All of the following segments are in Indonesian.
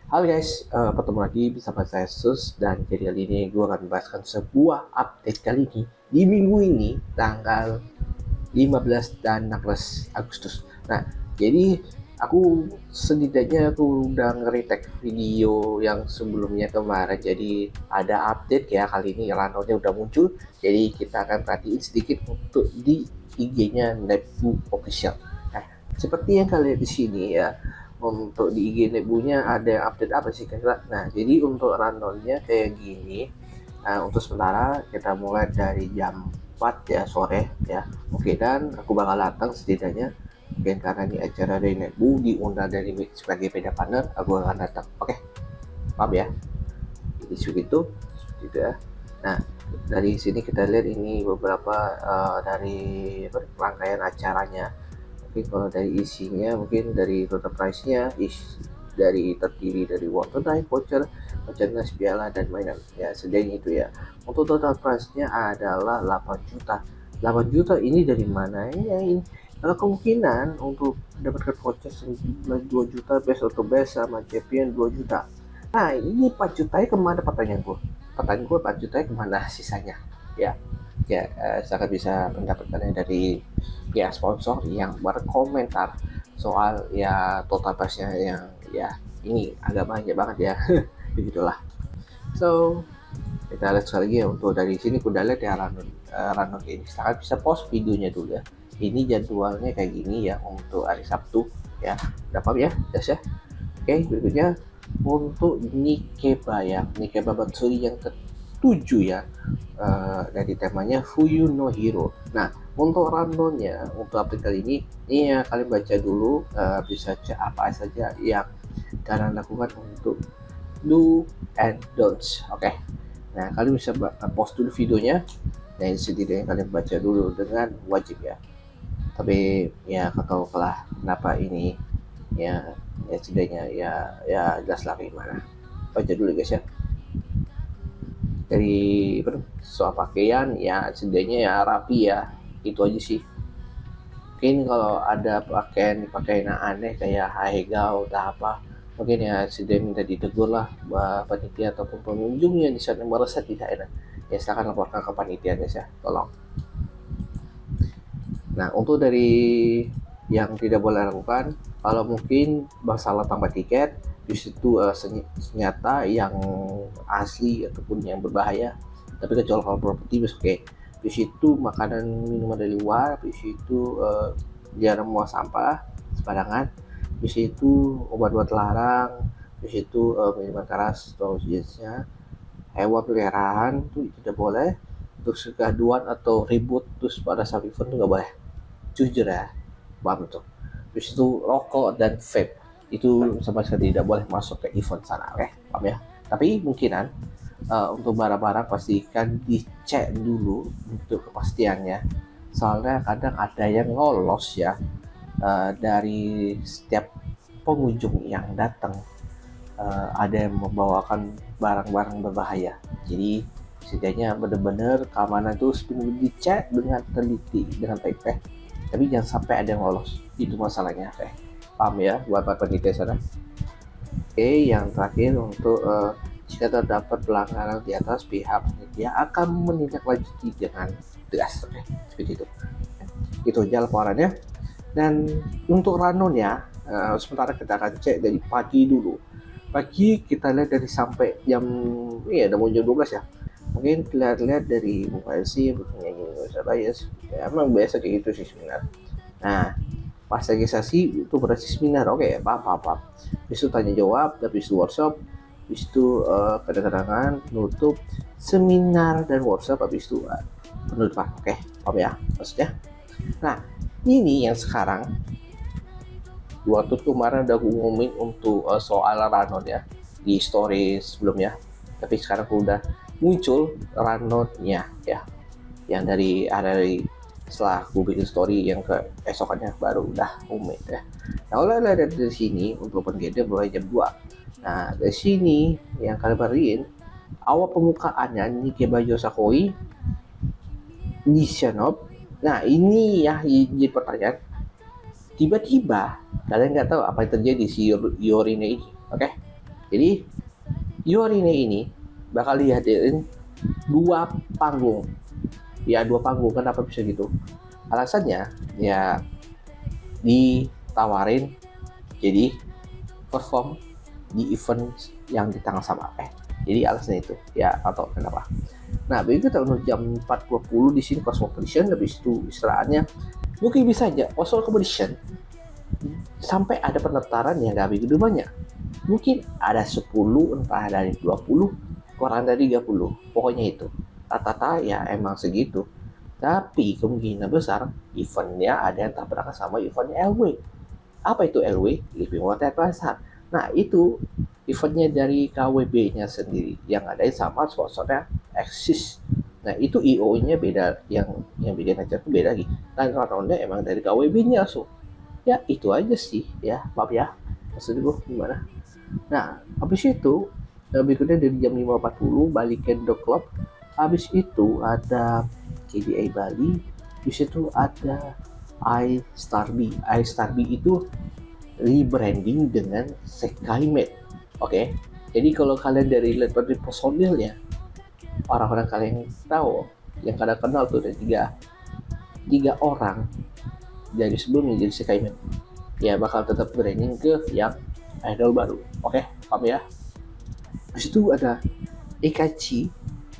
Halo guys, ketemu lagi bersama saya Sus dan jadi kali ini gue akan membahaskan sebuah update kali ini di minggu ini tanggal 15 dan 16 Agustus. Nah, jadi aku setidaknya aku udah nge-retake video yang sebelumnya kemarin, jadi ada update ya kali ini Ranonya udah muncul. Jadi kita akan perhatiin sedikit untuk di IG-nya Nebu Official. Nah, seperti yang kalian di sini ya, untuk di IG Nebunya ada update apa sih kira-kira. Nah, jadi untuk rundownnya kayak gini. Nah, untuk sementara kita mulai dari jam 4 ya sore ya. Mungkin dan aku bakal datang setidaknya, mungkin karena ini acara dari Nebu diundang dari sebagai beda partner, aku akan datang. Oke, paham ya? Jadi segitu ya. Nah, dari sini kita lihat ini beberapa dari rangkaian acaranya. Mungkin kalau dari isinya, mungkin dari total price-nya dari terdiri dari water dive, voucher, merchandise, piala dan mainan ya, sedang itu ya. Untuk total price-nya adalah 8 juta. 8 juta ini dari mana ya ini? Kalau kemungkinan untuk mendapatkan voucher senilai 2 juta, best atau best sama champion 2 juta. Nah, ini 4 jutanya kemana, pertanyaan gue? Pertanyaan gue, 4 jutanya kemana sisanya? Ya, ya, sangat bisa mendapatkannya dari ya sponsor yang berkomentar soal ya total price-nya yang ya ini agak banyak banget ya. Begitulah. So kita lihat sekali lagi ya, untuk dari sini udah lihat ya Random ini sangat bisa post videonya dulu ya. Ini jadwalnya kayak gini ya untuk hari Sabtu ya. Udah paham ya, Jas ya? Oke, berikutnya untuk Nikeba ya, Nikeba Matsuri yang ke-7 ya, dari temanya Fuyu no Hero. Nah, untuk rundownnya untuk update kali ini ya kalian baca dulu, bisa cek apa saja yang kalian lakukan untuk do and don'ts. Oke, nah kalian bisa post dulu videonya dan setidaknya kalian baca dulu dengan wajib ya. Tapi ya ketahuilah kenapa ini ya, ya setidaknya ya jelas lah gimana. Baca dulu guys ya. Dari soal pakaian ya setidaknya ya rapi ya, itu aja sih. Mungkin kalau ada pakaian yang aneh kayak haegao atau apa, mungkin ya sudah minta ditegur lah panitia ataupun pengunjung yang di sana merasa tidak enak, ya silakan laporkan ke panitia guys ya, tolong. Nah, untuk dari yang tidak boleh lakukan, kalau mungkin masalah tambah tiket di situ, senjata yang asli ataupun yang berbahaya, tapi kecuali kalau properti oke. Okay. Di situ makanan minuman dari luar, di situ jarang muat sampah sembarangan, di situ obat-obat terlarang, di situ minuman keras atau jenisnya, hewan peliharaan itu tidak boleh, untuk kegaduhan atau ribut terus pada saat event itu nggak boleh, jujur ya, paham tuh. Terus itu rokok dan vape itu sama sekali tidak boleh masuk ke event sana, oke, paham ya. Tapi mungkinan untuk barang-barang pastikan dicek dulu untuk kepastiannya, soalnya kadang ada yang lolos ya, dari setiap pengunjung yang datang, ada yang membawakan barang-barang berbahaya. Jadi setidaknya benar-benar keamanan itu dicek dengan teliti, dengan baik, tapi jangan sampai ada yang lolos, itu masalahnya paham ya buat panitia sana. Oke, yang terakhir untuk jika terdapat pelanggaran di atas, pihak panitia akan menindaklanjuti dengan tegas. Oke, seperti itu aja laporannya. Dan untuk rundownnya, sementara kita akan cek dari pagi dulu. Pagi kita lihat dari sampai jam, iya udah mau jam 12 ya, mungkin lihat-lihat dari muka sih penyanyi Indonesia Bias ya, emang biasa kayak gitu sih seminar. Nah, pas lagi sesi itu berarti seminar, oke ya, paham. Habis itu tanya jawab, habis itu workshop, habis itu kadang-kadangan penutup seminar dan workshop, habis itu penutupan. Oke, paham ya maksudnya. Nah, ini yang sekarang waktu kemarin udah ngumumin untuk soal rundown ya di story sebelumnya, tapi sekarang aku udah muncul rundownnya ya, yang dari hari setelah aku bikin story yang ke esokannya baru udah umum ya. Nah, oleh dari sini untuk open gate mulai jam 2. Nah, dari sini yang kalian beriin awal pembukaannya Nikeba Yosakoi di Shinob. Nah, ini ya jadi pertanyaan, tiba-tiba kalian nggak tahu apa yang terjadi si Yorine ini, oke? Jadi Yorine ini bakal dihadirin 2 panggung. Ya 2 panggung, kenapa bisa gitu? Alasannya ya ditawarin jadi perform di event yang di tanggal sama. Jadi alasannya itu ya, atau kenapa? Nah begitu tahun jam 4.20 di sini Cosmo Competition, habis itu istirahatnya mungkin bisa aja Cosmo Competition sampai ada pendaftaran yang gak begitu banyak. Mungkin ada 10, entah dari 20, kurang dari 30. Pokoknya itu. Rata-rata ya emang segitu. Tapi kemungkinan besar eventnya ada yang tabrakan sama eventnya LW. Apa itu LW? Living Water Plaza. Nah itu eventnya dari KWB-nya sendiri yang ada sama sponsornya Axis. Nah itu IO-nya beda, yang bikin acara itu beda lagi. Dan roundnya emang dari KWB-nya langsung. Ya itu aja sih ya, maaf ya. Maksud gue gimana? Nah habis itu berikutnya dari jam 5.40 balik ke The Club. Habis itu ada KDA Bali. Habis itu ada iStarby itu rebranding dengan Sekaimed. Oke. Jadi kalau kalian dari lihat dari personilnya, orang-orang kalian tahu, yang kalian kenal tuh ada tiga orang dari sebelumnya jadi Sekaimed. Ya bakal tetap branding ke yang idol baru. Oke, paham ya? Terus itu ada Ekachi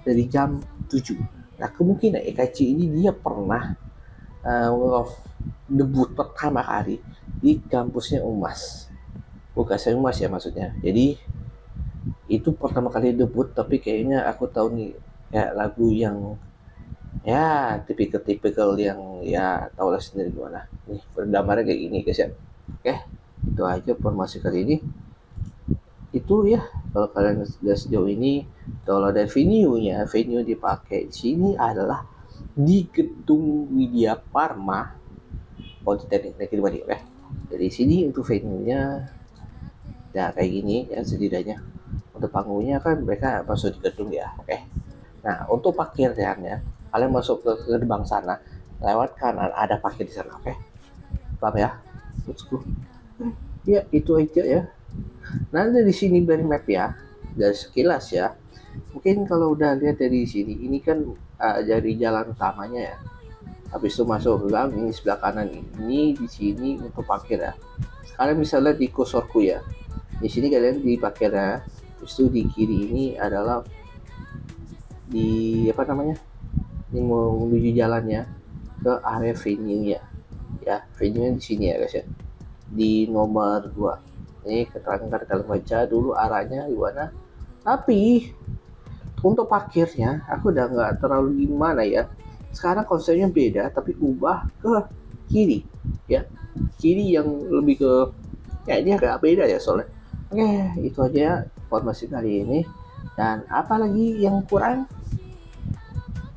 dari jam 7. Nah kemungkinan Ekachi ini dia pernah debut pertama kali di kampusnya Umas. Bukan saya Umas ya maksudnya. Jadi itu pertama kali debut, tapi kayaknya aku tahu nih kayak lagu yang ya tipikal yang ya tau lah sendiri gimana. Nih bergambarnya kayak gini guys ya. Oke, itu aja informasi kali ini. Itu ya kalau kalian sudah sejauh ini. Kalau dari venue dipakai di sini adalah di Gedung Widya Parma Politeknik Negeri Bali. Oke, dari sini untuk venue-nya ya kayak gini ya setidaknya. Untuk panggungnya kan mereka masuk di gedung ya. Oke, nah untuk parkirnya kalian masuk ke gerbang sana lewat kanan, ada parkir di sana. Oke, paham ya? Ya itu aja ya. Nah dari sini dari map ya, dari sekilas ya, mungkin kalau udah lihat dari sini ini kan dari jalan utamanya ya. Habis itu masuk ke gang ini sebelah kanan ini, di sini untuk parkir ya. Kalian bisa lihat di kursorku ya. Di sini kalian di parkir ya. Habis itu di kiri ini adalah di apa namanya? Ini mau menuju jalannya ke area venue ya. Ya, venue di sini ya guys ya. Di nomor 2. Ini keterangan kalian baca dulu arahnya gimana. Tapi untuk parkirnya aku udah nggak terlalu gimana ya. Sekarang konsepnya beda, tapi ubah ke kiri ya. Kiri yang lebih ke ya ini agak beda ya soalnya. Oke, itu aja informasi kali ini. Dan apalagi yang kurang,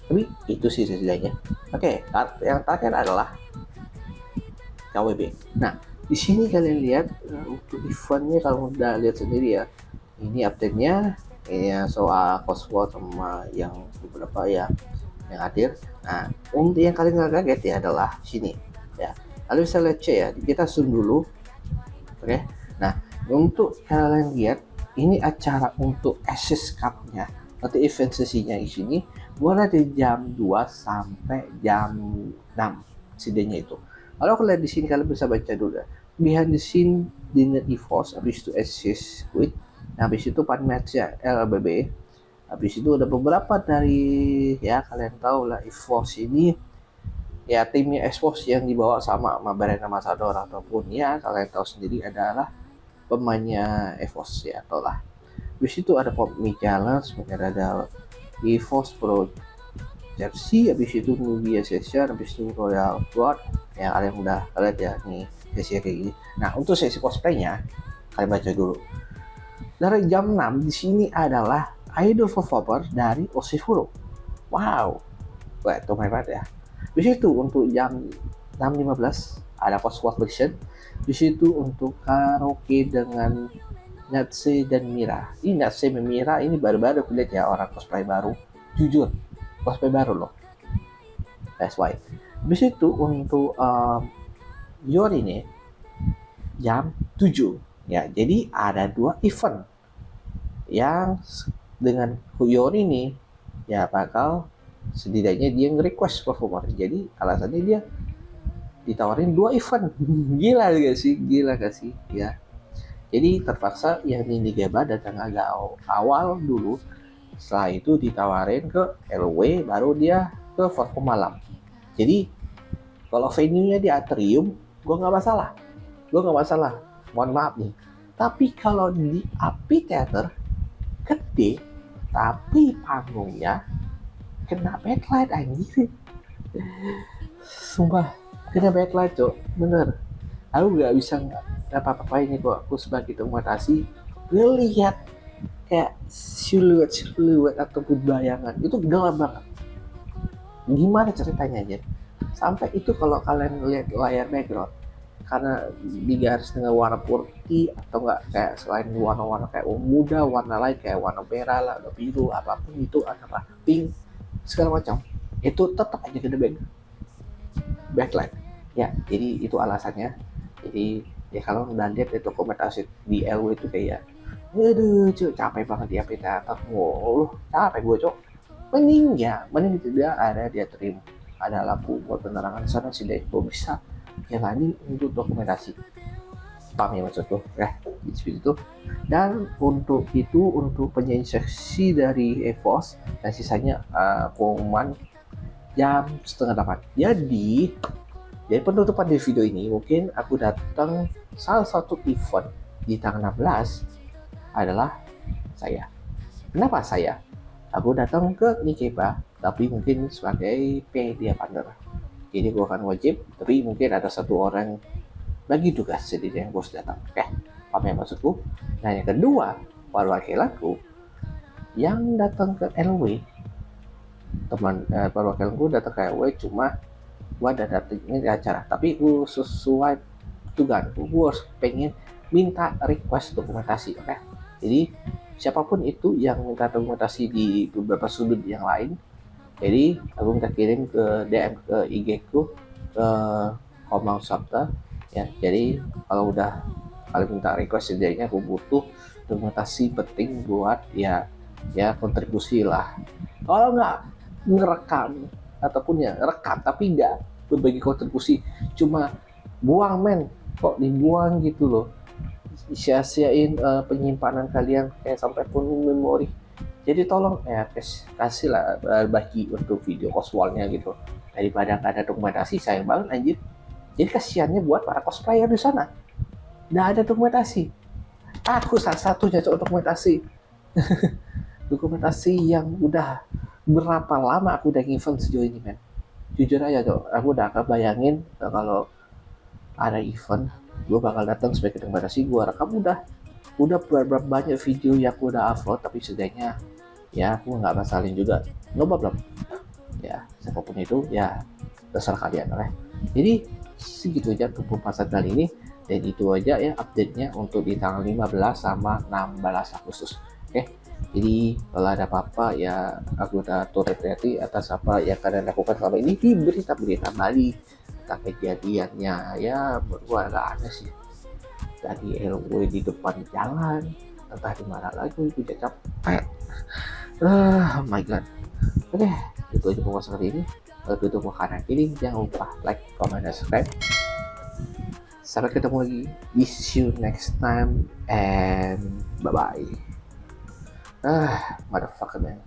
tapi itu sih setidaknya. Oke, yang terakhir adalah KWB. Nah di sini kalian lihat untuk eventnya, kalau udah lihat sendiri ya, ini update-nya ini ya, soal Cosworth sama yang beberapa ya yang hadir. Nah untuk yang kalian nggak kaget ya adalah sini ya, lalu bisa lihat ya, kita zoom dulu. Oke, nah untuk kalian lihat ini acara untuk Asus Cup-nya atau event sesinya di sini mulai dari jam 2 sampai jam 6 setidaknya itu. Kalau kalian di sini kalian bisa baca dulu ya. Behind the scene dinner EVOS, habis itu Asus Squid, nah, habis itu pan match ya LBB, habis itu ada beberapa dari ya kalian tahu lah EVOS ini ya timnya EVOS yang dibawa sama brand ambassador ataupun ya kalian tahu sendiri adalah pemainnya EVOS ya atau lah. Habis itu ada Pop Me Challenge, ada EVOS Pro Jersey, habis itu Nubia Session, habis itu Royal Blood yang kalian udah lihat ya nih sesi kayak gini. Nah untuk sesi cosplaynya kalian baca dulu. Dari jam 6 di sini adalah idol performer dari Osifuro. Wow, wah itu main banget ya. Di situ untuk jam 6.15 ada cosplay version. Di situ untuk karaoke dengan Natse dan Mira. Ini Natse dan Mira ini baru-baru lihat ya, orang cosplay baru. Jujur, cosplay baru loh. That's why. Di situ untuk Yori ini jam 7 ya. Jadi ada 2 event. yang dengan Huyon ini ya bakal setidaknya dia nge-request performer. Jadi alasannya dia ditawarin 2 event. Gila gak sih ya. Jadi terpaksa yang Nindi Geba datang agak awal dulu, setelah itu ditawarin ke LW, baru dia ke perform malam. Jadi kalau venue-nya di atrium, gue nggak masalah, mohon maaf nih. Tapi kalau di amphitheater gede, tapi panggungnya kena backlight anjir. Sumpah, kena backlight cok, bener. Aku nggak bisa apa-apa ini kok. Aku sebagai dokumentasi ngelihat kayak siluet ataupun bayangan itu gelap banget. Gimana ceritanya aja? Sampai itu kalau kalian lihat layar background, karena digaris dengan warna putih atau enggak kayak selain warna-warna kayak muda, warna lain kayak warna merah lah, atau biru, apapun itu, apa pink segala macam, itu tetap aja kena backlight. Ya, jadi itu alasannya. Jadi ya kalau udah lihat itu dokumentasi di LW itu kayak aduh cuy, capek banget di amphitheater mulu, capek gue cok. Mending tidak ada dia terima, ada lampu buat penerangan sana sih deh, gue bisa jalani untuk dokumentasi. Paham ya maksudku ya, seperti itu. Dan untuk itu, untuk penyanyi seksi dari EVOS, dan sisanya pengumuman jam 7:30. Jadi penutupan di video ini mungkin aku datang salah satu event di tanggal 16 adalah saya. Kenapa saya? Aku datang ke Nikeba, tapi mungkin sebagai media partner. Jadi gue akan wajib, tapi mungkin ada satu orang bagi tugas jadi yang bos datang. Paham ya maksudku? Nah yang kedua, perwakilanku yang datang ke LW, perwakilanku datang ke LW cuma gue ada datangnya di acara, tapi gue sesuai tugas, gue harus pengen minta request dokumentasi, oke? Jadi siapapun itu yang minta dokumentasi di beberapa sudut yang lain, jadi aku minta kirim ke DM ke IG ku, ke Komang Sabta ya. Jadi kalau udah kalian minta request, setidaknya aku butuh dokumentasi penting buat ya kontribusi lah. Kalau nggak ngerekam ataupun ya rekam tapi nggak berbagi kontribusi, cuma buang kok dibuang gitu loh, sia-siain penyimpanan kalian kayak sampai pun memori. Jadi tolong ya kasihlah bagi untuk video cosplay-nya gitu, daripada nggak ada dokumentasi. Sayang banget anjir. Jadi kasihannya buat para cosplayer di sana, nggak ada dokumentasi. Aku salah satunya dokumentasi. Dokumentasi yang udah berapa lama aku udah event sejauh ini men. Jujur aja tuh, aku udah kebayangin kalau ada event gue bakal datang sebagai dokumentasi. Gue rekam udah berapa banyak video yang aku udah upload, tapi setidaknya ya aku nggak masalin juga, no problem ya. Siapapun itu ya terserah kalian lah. Jadi segitu aja untuk pembahasan kali ini, dan itu aja ya update-nya untuk di tanggal 15 sama 16 Agustus. Jadi kalau ada apa-apa ya aku udah turut hati atas apa yang kalian lakukan selama ini di berita-berita Bali tentang kejadiannya. Ya menurut gue agak aneh sih, tadi LW di depan jalan, entah di mana lagi, itu capek. Oh my god. Oke, itu aja pembahasan kali ini. Kalau tutup makanan ini, jangan lupa like, comment, dan subscribe. Sampai ketemu lagi di see you next time and bye bye. Motherfucker man.